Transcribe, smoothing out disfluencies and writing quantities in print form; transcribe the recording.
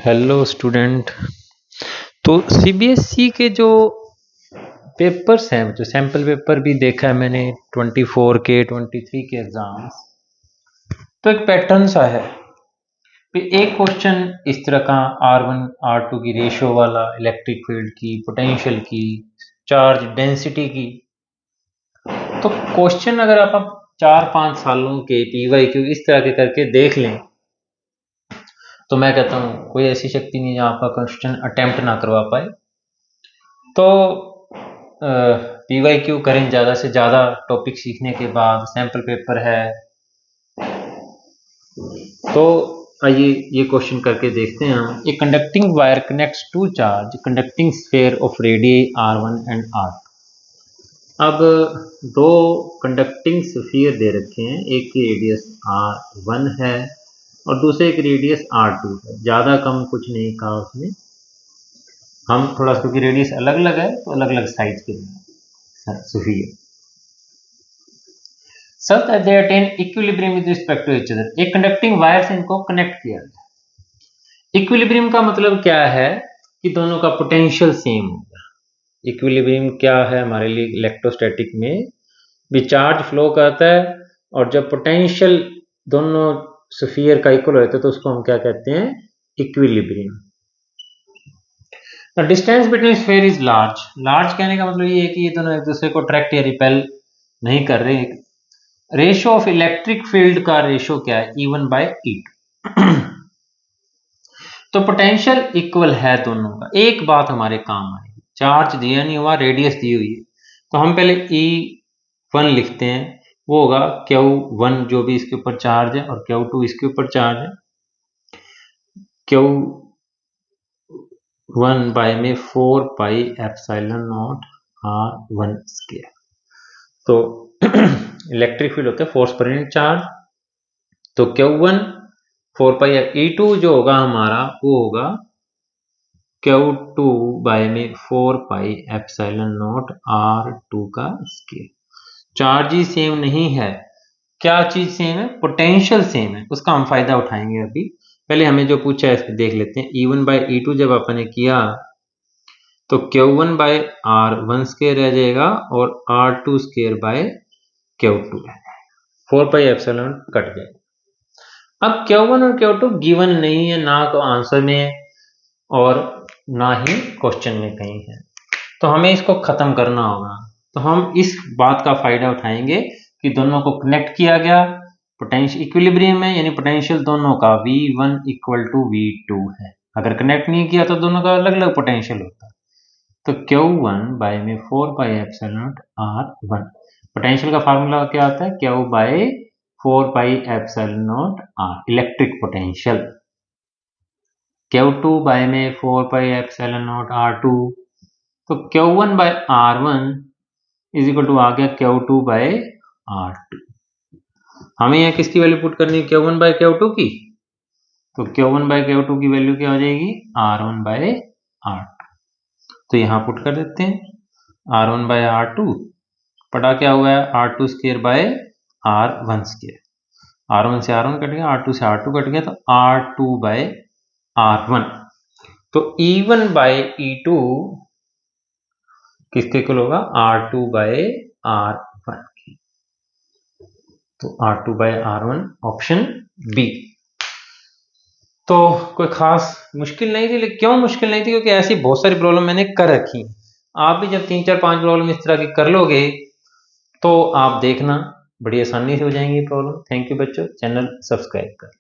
Hello student. तो CBSE के जो पेपर्स हैं, जो सैम्पल पेपर भी देखा है मैंने 24 के 23 के एग्जाम्स, तो एक पैटर्न सा है कि एक क्वेश्चन इस तरह का R1 R2 की रेशियो वाला, इलेक्ट्रिक फील्ड की, पोटेंशियल की, चार्ज डेंसिटी की। तो क्वेश्चन अगर आप 4-5 सालों के पीवाईक्यू इस तरह के करके देख लें तो मैं कहता हूँ कोई ऐसी शक्ति नहीं जहाँ आपका क्वेश्चन अटेम्प्ट ना करवा पाए। तो पीवाईक्यू करें ज़्यादा से ज़्यादा टॉपिक सीखने के बाद, सैम्पल पेपर है। तो आइए ये क्वेश्चन करके देखते हैं हम। A conducting wire connects two charge conducting sphere of radius R1 and R2। अब दो कंडक्टिंग स्फीयर दे रखे हैं, एक की रेडियस R1 है और दूसरे की रेडियस R2 है। ज़्यादा कम कुछ नहीं कहा उसने, हम थोड़ा सा क्योंकि रेडियस अलग अलग है तो अलग अलग साइज के sphere. Such that they attain equilibrium with respect to each other. एक कंडक्टिंग वायर से इनको कनेक्ट किया गया। इक्विलिब्रियम का मतलब क्या है कि दोनों का पोटेंशियल सेम होगा। इक्विलिब्रियम क्या है हमारे लिए इलेक्ट्रोस्टैटिक में भी, चार्ज फ्लो करता है और जब पोटेंशियल दोनों स्फीयर का इक्वल होता है तो उसको हम क्या कहते हैं, equilibrium. Distance between sphere is large. Large कहने का मतलब ये है कि ये दोनों एक दूसरे को अट्रैक्ट या रिपेल नहीं कर रहे। रेशियो ऑफ इलेक्ट्रिक फील्ड का रेशियो क्या है, E1/E2। तो पोटेंशियल इक्वल है दोनों का। एक बात हमारे काम आएगी, चार्ज दिया नहीं हुआ, रेडियस दी हुई है, तो हम पहले E1 लिखते हैं, वो होगा Q1 जो भी इसके ऊपर चार्ज है और Q2 इसके ऊपर चार्ज है। Q1 बाय में 4πε0 R1 स्क्वायर। तो इलेक्ट्रिक फील्ड होता है फोर्स पर यूनिट चार्ज। तो Q1 4π E2 जो होगा हमारा वो होगा Q2 बाय में 4πε0 R2 का स्क्वायर। चार्ज ही सेम नहीं है, क्या चीज सेम है, पोटेंशियल सेम है। उसका हम फायदा उठाएंगे अभी। पहले हमें जो पूछा है इसको देख लेते हैं। E1/E2 जब आपने किया तो Q1 बाय R1 स्क्वायर रह जाएगा और R2 स्क्वायर बाय Q2 रह जाएगा, 4πε कट जाएगा। अब Q1 और Q2 गिवन नहीं है, ना तो आंसर में है और ना ही क्वेश्चन में कहीं है, तो हमें इसको खत्म करना होगा। तो हम इस बात का फायदा उठाएंगे कि दोनों को कनेक्ट किया गया, पोटेंशियल इक्विलिब्रियम है, यानी पोटेंशियल दोनों का V1 = V2 है। अगर कनेक्ट नहीं किया तो दोनों का अलग अलग पोटेंशियल होता है। तो Q1 बाय में 4πε0 R1, पोटेंशियल का फार्मूला क्या आता है, Q by 4πε0 R, electric potential. Q2 by में 4πε0 R2, तो Q1 by R1 is equal to आ गया Q2 बाय R2। हमें यहाँ किसकी वैल्यू पुट करनी है, Q1 बाय Q2 की। तो Q1 बाय Q2 की वैल्यू क्या हो जाएगी, R1 बाय R2। तो यहाँ पुट कर देते हैं R1 बाय R2, पटा क्या हुआ है, R2 square by R1 square. R1 से R1 कट गया, R2 से R2 कट गया, तो R2 बाय R1। तो E1 बाय E2 किसके इक्वल होगा, R2 बाय R1 की। तो R2 bye R1 option B. तो कोई खास मुश्किल नहीं थी, लेकिन क्यों मुश्किल नहीं थी, क्योंकि ऐसी बहुत सारी प्रॉब्लम मैंने कर रखी। आप भी जब 3-4-5 प्रॉब्लम इस तरह की कर लोगे तो आप देखना बड़ी आसानी से हो जाएंगी प्रॉब्लम। थैंक यू बच्चों, चैनल सब्सक्राइब कर।